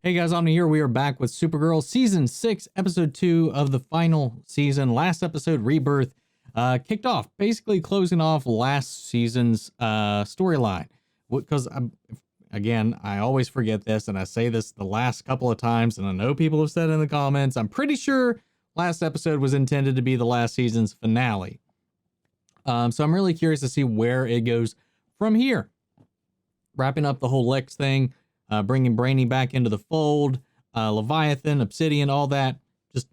Hey guys, on here we are back with Supergirl season 6 episode 2 of the final season. Last episode, Rebirth, kicked off, basically closing off last season's storyline. Because again, I always forget this, and I say this the last couple of times, and I know people have said in the comments, I'm pretty sure last episode was intended to be the last season's finale. So I'm really curious to see where it goes from here. Wrapping up the whole Lex thing, bringing Brainy back into the fold, Leviathan, Obsidian, all that just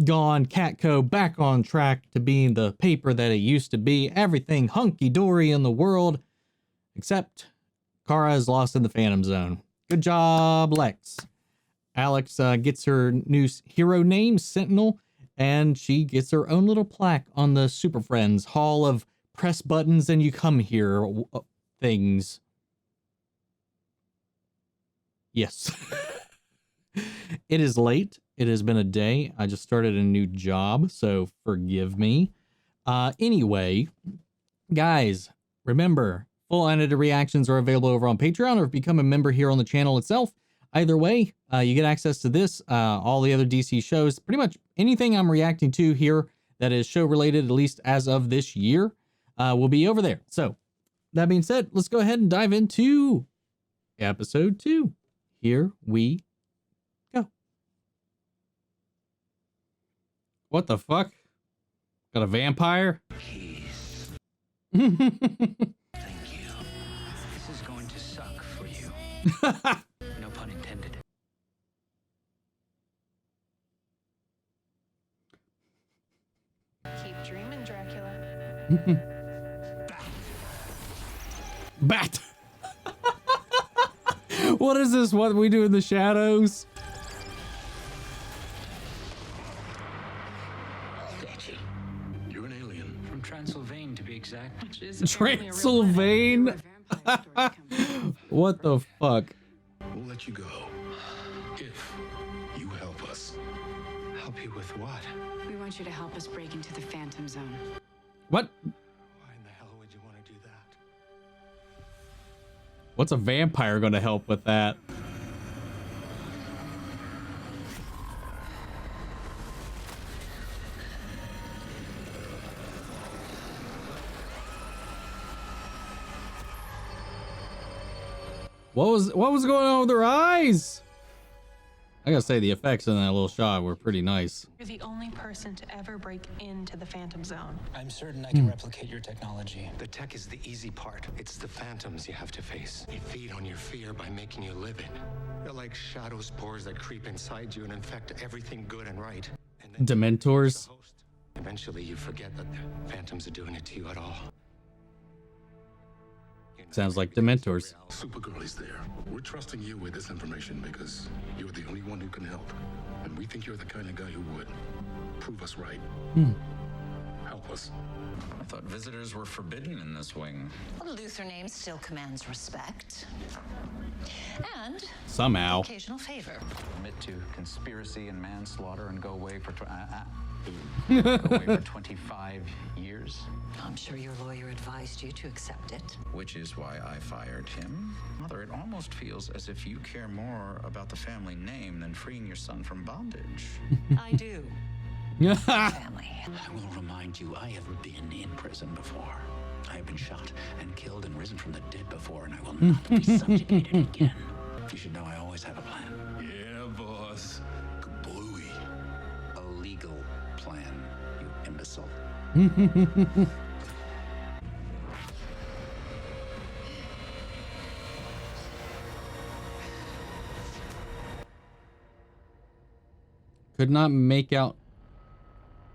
gone. Catco back on track to being the paper that it used to be. Everything hunky-dory in the world, except Kara is lost in the Phantom Zone. Good job, Lex. Alex gets her new hero name, Sentinel, and she gets her own little plaque on the Super Friends Hall of Press Buttons and You Come Here things. Yes. It is late. It has been a day. I just started a new job, so forgive me. Anyway, guys, remember, full unedited reactions are available over on Patreon or become a member here on the channel itself. Either way, you get access to this, all the other DC shows, pretty much anything I'm reacting to here that is show related, at least as of this year, will be over there. So that being said, let's go ahead and dive into episode 2. Here we go. What the fuck? Got a vampire? Peace. Thank you. This is going to suck for you. No pun intended. Keep dreaming, Dracula. Bat. What is this? What we do in the shadows? Sketchy. You're an alien. From Transylvania, to be exact. Transylvania? What the fuck? We'll let you go if you help us. Help you with what? We want you to help us break into the Phantom Zone. What? Why in the hell would you want to do that? What's a vampire going to help with that? What was going on with her eyes? I gotta say, the effects in that little shot were pretty nice. You're the only person to ever break into the Phantom Zone. I'm certain I can replicate your technology. The tech is the easy part. It's the phantoms you have to face. They feed on your fear by making you live it. They're like shadow spores that creep inside you and infect everything good and right. And then Dementors. the host. Eventually you forget that the phantoms are doing it to you at all. Sounds like Dementors. Supergirl is there. We're trusting you with this information because you're the only one who can help. And we think you're the kind of guy who would. Prove us right. Help us. I thought visitors were forbidden in this wing. Well, the Luthor name still commands respect. And Somehow. occasional favor. Admit to conspiracy and manslaughter and go away for 25 years, I'm sure your lawyer advised you to accept it. which is why I fired him. Mother, it almost feels as if you care more about the family name than freeing your son from bondage. I do. Family. I will remind you, I have been in prison before. I have been shot and killed and risen from the dead before, and I will not be subjugated again. You should know I always have a plan. Yeah, boss. Kablooey. A legal plan, you imbecile. Could not make out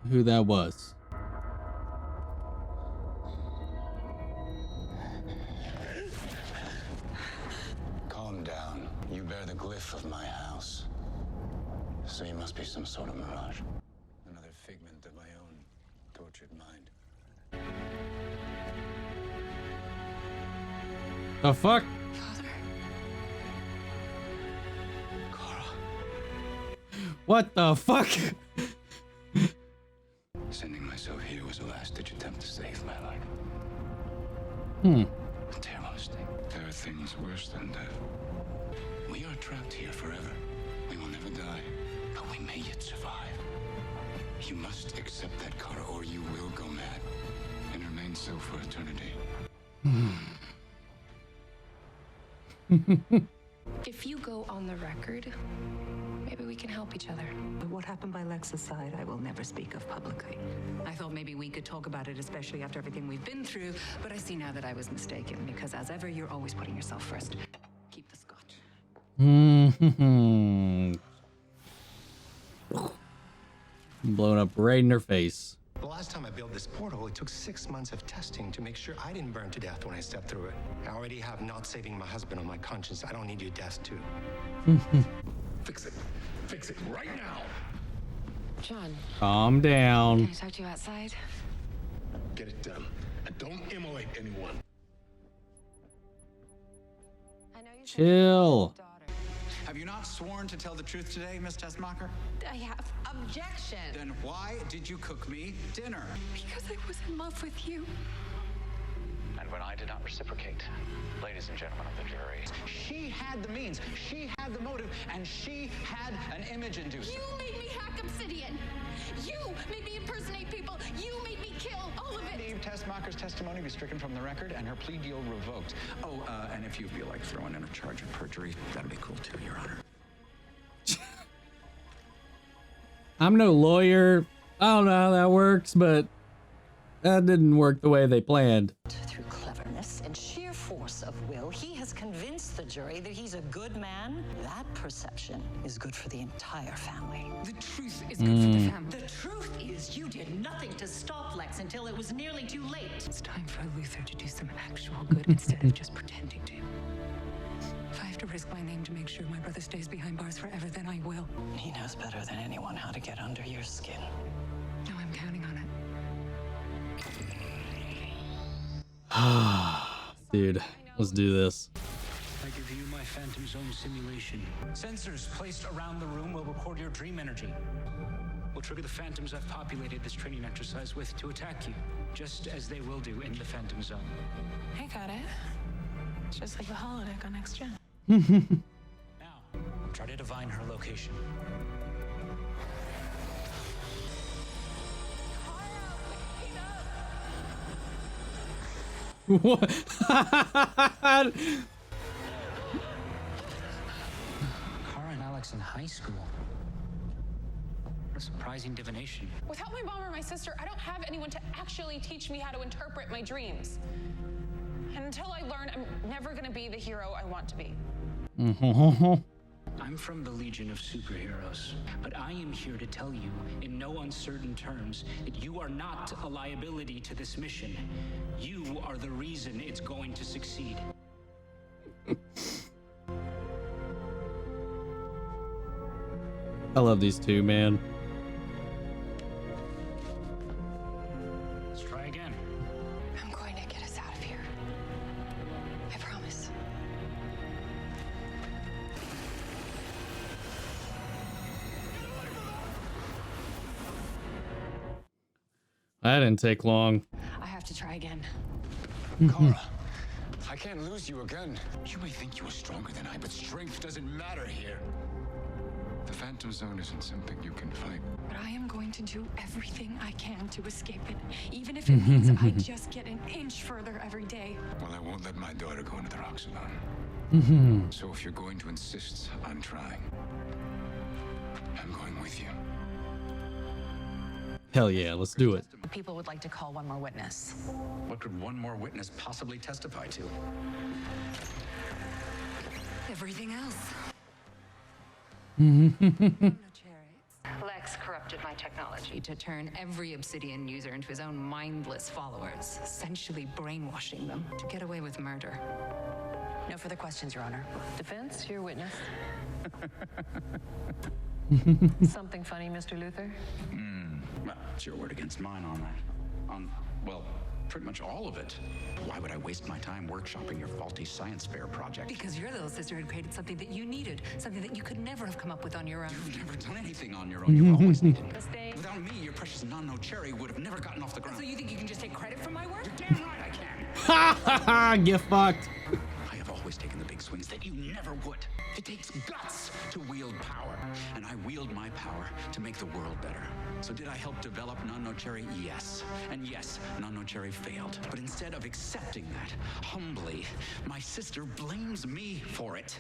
who that was. Calm down. You bear the glyph of my house. So you must be some sort of mirage. Another figment of my own tortured mind. The fuck? Father. Kara. What the fuck? Sending myself here was a last-ditch attempt to save my life. A terrible mistake. There are things worse than death. We are trapped here forever. never die, but we may yet survive. You must accept that, Kara, or you will go mad and remain so for eternity. If you go on the record, maybe we can help each other. What happened by Lex's side, I will never speak of publicly. I thought maybe we could talk about it, especially after everything we've been through, but I see now that I was mistaken, because as ever, you're always putting yourself first. Keep the scotch. Blown up right in her face. The last time I built this portal, it took 6 months of testing to make sure I didn't burn to death when I stepped through it. I already have not saving my husband on my conscience. I don't need your death, too. Fix it. Fix it right now. John, Calm down. can I talk to you outside? Get it done. And don't immolate anyone. I know you Chill. Have you not sworn to tell the truth today, Miss Tessmacher? I have objection. Then why did you cook me dinner? Because I was in love with you. And when I did not reciprocate, ladies and gentlemen of the jury, she had the means, she had the motive, and she had an image inducer. You made me hack Obsidian. You made me impersonate people. You made me kill all of it. Eve Tessmacher's testimony be stricken from the record and her plea deal revoked. Oh, and if you feel like throwing in a charge of perjury, that'd be cool too, Your Honor. I'm no lawyer. I don't know how that works, but that didn't work the way they planned. Through cleverness and sheer force of will, he has convinced the jury that he's a good man. That perception is good for the entire family. The truth is good for the family. The truth is, you did nothing to stop Lex until it was nearly too late. It's time for Luthor to do some actual good instead of just pretending to. If I have to risk my name to make sure my brother stays behind bars forever, then I will. He knows better than anyone how to get under your skin. No, I'm counting on it. Dude, let's do this. I give you my Phantom Zone simulation. Sensors placed around the room will record your dream energy. Will trigger the phantoms I've populated this training exercise with to attack you, just as they will do in the Phantom Zone. I got it. It's just like the holodeck on Next Gen. Now, try to divine her location. What? Kara and Alex in high school. What a surprising divination. Without my mom or my sister, I don't have anyone to actually teach me how to interpret my dreams. And until I learn, I'm never gonna be the hero I want to be. I'm from the Legion of Superheroes, but I am here to tell you, in no uncertain terms, that you are not a liability to this mission. You are the reason it's going to succeed. I love these two, man. Let's try again. I'm going to get us out of here. I promise. That didn't take long. I have to try again. Kara, I can't lose you again. You may think you are stronger than I, but strength doesn't matter here. The Phantom Zone isn't something you can fight. But I am going to do everything I can to escape it, even if it means I just get an inch further every day. Well, I won't let my daughter go into the Roxalon. So if you're going to insist on trying, I'm going with you. Hell yeah, let's do it. People would like to call one more witness. What could one more witness possibly testify to? Everything else. Lex corrupted my technology To turn every Obsidian user into his own mindless followers, essentially brainwashing them to get away with murder. No further questions, Your Honor. Defense, your witness. Something funny, Mr. Luthor? Well, it's your word against mine on that. Well, pretty much all of it. Why would I waste my time workshopping your faulty science fair project? Because your little sister had created something that you needed, something that you could never have come up with on your own. You've never done anything on your own. You've always needed me. Without me, your precious Nano Cherry would have never gotten off the ground. So you think you can just take credit for my work? You're damn right I can. Ha ha ha! Get fucked. I have always taken the big swings that you never would. It takes guts to wield power, and I wield my power to make the world better. So did I help develop Non-Noceri? Yes. And yes, Non-Noceri failed. But instead of accepting that, humbly, my sister blames me for it.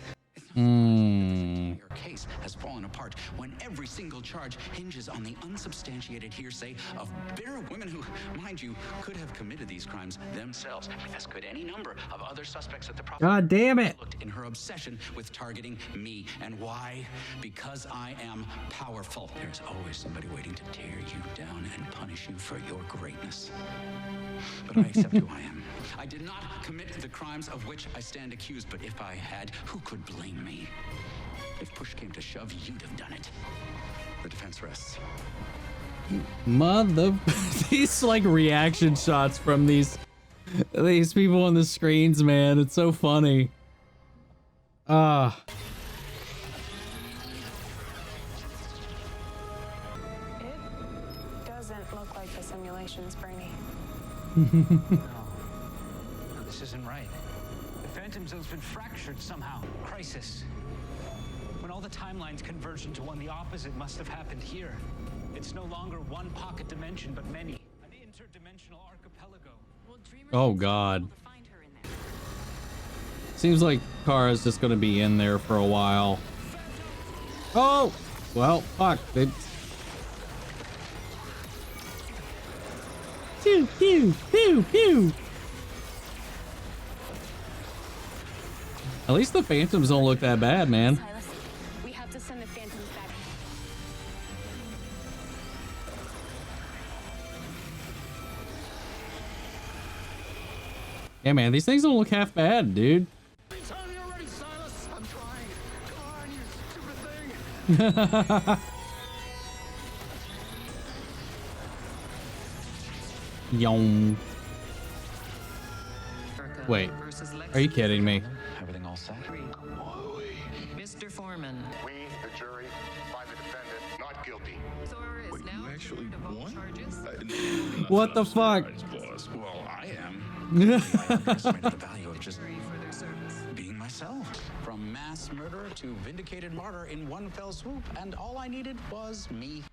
Your case has fallen apart when every single charge hinges on the unsubstantiated hearsay of bitter women who, mind you, could have committed these crimes themselves, as could any number of other suspects at the prosecution. God damn it. Looked in her obsession with targeting me. And why? Because I am powerful. There's always somebody waiting to tear you down and punish you for your greatness. But I accept who I am. I did not commit the crimes of which I stand accused, but if I had, who could blame me? If push came to shove, you'd have done it. The defense rests. Mother, these like reaction shots from these people on the screens, man. It's so funny. Ah. It doesn't look like the simulations, Brainy. No, this isn't right. The Phantom Zone's been fractured somehow. Crisis. When all the timelines converge into one, the opposite must have happened here. It's no longer one pocket dimension, but many. An interdimensional archipelago. Oh God. Seems like Kara's just gonna be in there for a while. Oh, well, fuck. Pew, pew, pew, pew. At least the Phantoms don't look that bad, man. Silas, we have to send the Phantoms back. Yeah, man, these things don't look half bad, dude. Already, Silas. I'm trying. Come on, you stupid thing. Yum. Wait, are you kidding me? Everything all set? Mr. Foreman. We, the jury, find the defendant not guilty. Zor is Wait, now you actually cleared of all won? charges. What the fuck? Well, I am. I underestimated the value of just For their service. being myself. From mass murderer to vindicated martyr in one fell swoop, and all I needed was me.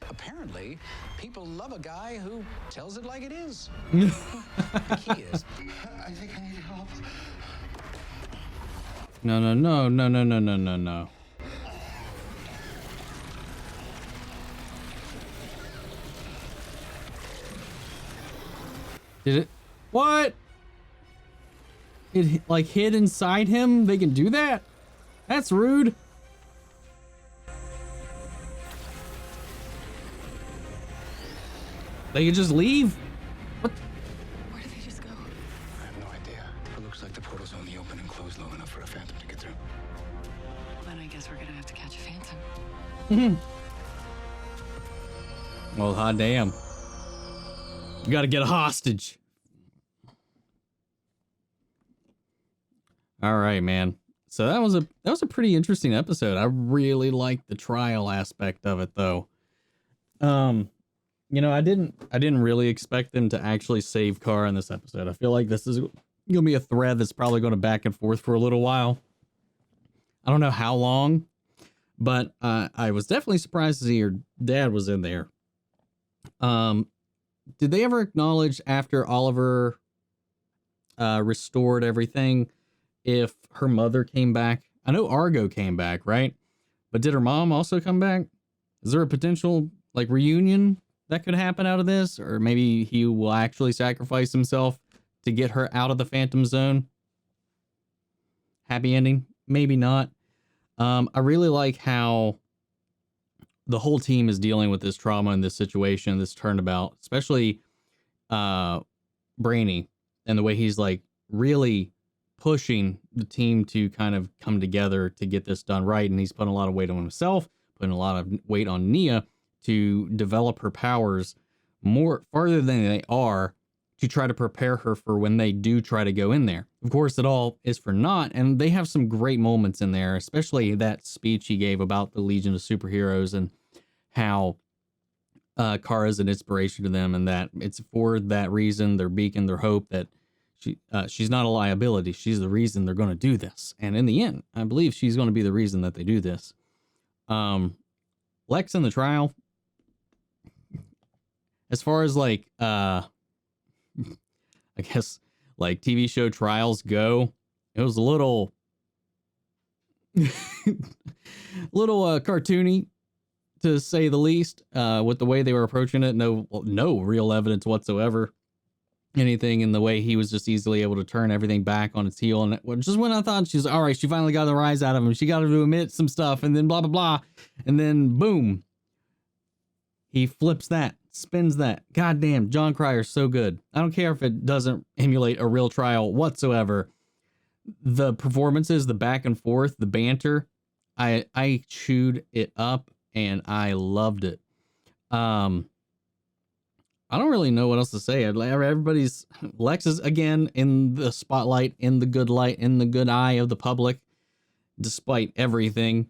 Apparently, people love a guy who tells it like it is. The key is, I think I need help. No, no, no, no, no, no, no, no, no. Did it? What? It like hid inside him? They can do that? That's rude. They can just leave? What? Where did they just go? I have no idea. It looks like the portal's only open and closed long enough for a Phantom to get through. Then I guess we're gonna have to catch a Phantom. Well, hot damn. You gotta get a hostage. All right, man. So that was a pretty interesting episode. I really liked the trial aspect of it, though. You know, I didn't really expect them to actually save Kara in this episode. I feel like this is gonna be a thread that's probably going to back and forth for a little while. I don't know how long, but I was definitely surprised to see her dad was in there. Did they ever acknowledge after Oliver restored everything if her mother came back? I know Argo came back, right? But did her mom also come back? Is there a potential like reunion that could happen out of this? Or maybe he will actually sacrifice himself to get her out of the Phantom Zone? Happy ending? Maybe not. I really like how the whole team is dealing with this trauma and this situation, this turnabout, especially Brainy, and the way he's like really pushing the team to kind of come together to get this done right. And he's putting a lot of weight on himself, putting a lot of weight on Nia to develop her powers more farther than they are, to try to prepare her for when they do try to go in there. Of course, it all is for naught, and they have some great moments in there, especially that speech he gave about the Legion of Superheroes and how Kara is an inspiration to them, and that it's for that reason, their beacon, their hope, that she's not a liability. She's the reason they're going to do this. And in the end, I believe she's going to be the reason that they do this. Lex in the trial, as far as like, I guess like TV show trials go, it was a little, cartoony, to say the least, with the way they were approaching it. No real evidence whatsoever. Anything in the way he was just easily able to turn everything back on its heel. And just when I thought she's all right, she finally got the rise out of him. She got him to admit some stuff, and then blah, blah, blah. And then boom, he flips that, spins that. Goddamn, John Cryer's so good. I don't care if it doesn't emulate a real trial whatsoever. The performances, the back and forth, the banter, I chewed it up and I loved it. I don't really know what else to say. Lex is again in the spotlight, in the good light, in the good eye of the public, despite everything.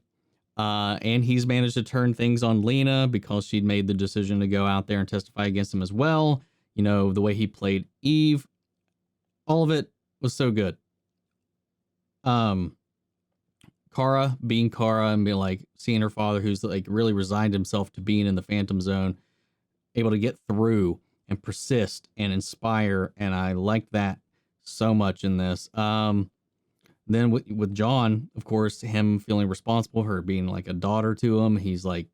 And he's managed to turn things on Lena because she'd made the decision to go out there and testify against him as well. You know, the way he played Eve, all of it was so good. Kara being Kara and being like seeing her father, who's like really resigned himself to being in the Phantom Zone, able to get through and persist and inspire. And I liked that so much in this. Then with John, of course, him feeling responsible, her being like a daughter to him. He's like,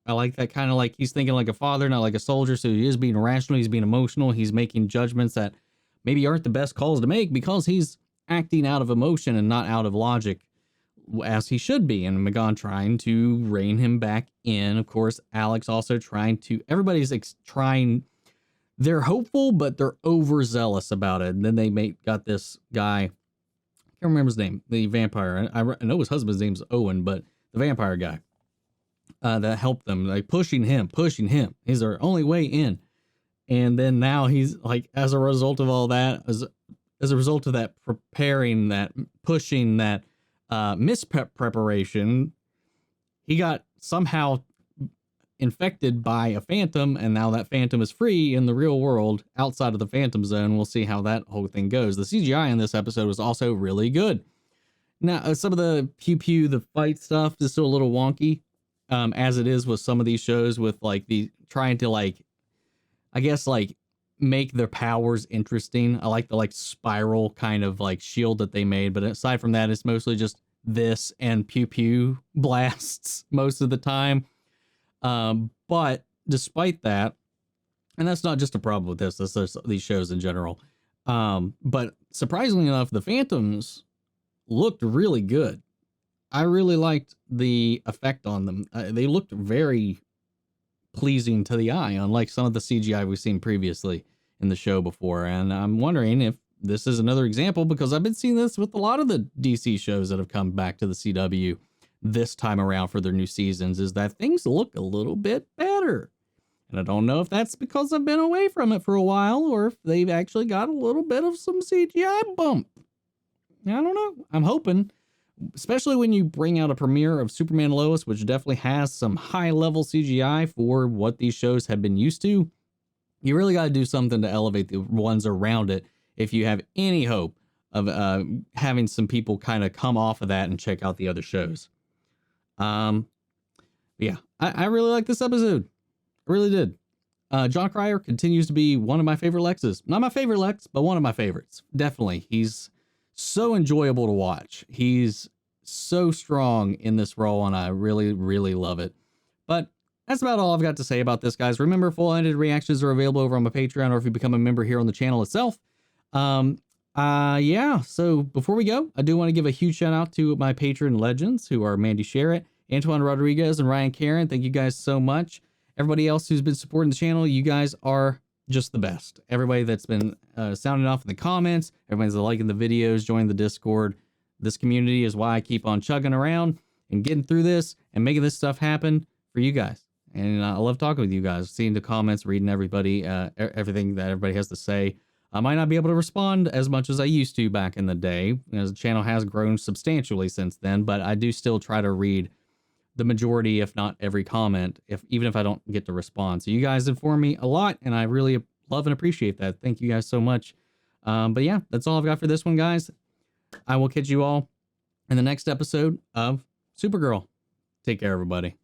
I like that kind of like, he's thinking like a father, not like a soldier. So he is being rational. He's being emotional. He's making judgments that maybe aren't the best calls to make because he's acting out of emotion and not out of logic, as he should be. And Megan trying to rein him back in. Of course, Alex also trying to, everybody's trying, they're hopeful, but they're overzealous about it. And then they got this guy, I can't remember his name, the vampire. I know his husband's name's Owen, but the vampire guy that helped them, like pushing him. He's our only way in. And then now he's like, as a result of all that, as a result of that, preparing that, pushing that, preparation, he got somehow infected by a phantom, and now that phantom is free in the real world outside of the Phantom Zone. We'll see how that whole thing goes. The CGI in this episode was also really good. Now, some of the pew the fight stuff is still a little wonky, as it is with some of these shows, with like the trying to like, I guess like make their powers interesting. I like the like spiral kind of like shield that they made, but aside from that, it's mostly just this and pew blasts most of the time. But despite that, and that's not just a problem with this, that's these shows in general. But surprisingly enough, the Phantoms looked really good. I really liked the effect on them. They looked very pleasing to the eye, unlike some of the CGI we've seen previously in the show before. And I'm wondering if this is another example, because I've been seeing this with a lot of the DC shows that have come back to the CW this time around for their new seasons, is that things look a little bit better. And I don't know if that's because I've been away from it for a while, or if they've actually got a little bit of some CGI bump. I don't know. I'm hoping, especially when you bring out a premiere of Superman Lois, which definitely has some high level CGI for what these shows have been used to. You really got to do something to elevate the ones around it if you have any hope of having some people kind of come off of that and check out the other shows. Yeah, I really like this episode. I really did. John Cryer continues to be one of my favorite Lexes. Not my favorite Lex, but one of my favorites. Definitely. He's so enjoyable to watch. He's so strong in this role, and I really, really love it. But that's about all I've got to say about this, guys. Remember, full-ended reactions are available over on my Patreon, or if you become a member here on the channel itself. Yeah, so before we go, I do want to give a huge shout out to my patron legends, who are Mandy Sherritt, Antoine Rodriguez, and Ryan Karen. Thank you guys so much. Everybody else who's been supporting the channel, you guys are just the best. Everybody that's been sounding off in the comments, everybody's liking the videos, joining the Discord. This community is why I keep on chugging around and getting through this and making this stuff happen for you guys. And I love talking with you guys, seeing the comments, reading everybody, everything that everybody has to say. I might not be able to respond as much as I used to back in the day, as the channel has grown substantially since then, but I do still try to read the majority, if not every comment, even if I don't get to respond. So you guys inform me a lot, and I really love and appreciate that. Thank you guys so much. But yeah, that's all I've got for this one, guys. I will catch you all in the next episode of Supergirl. Take care, everybody.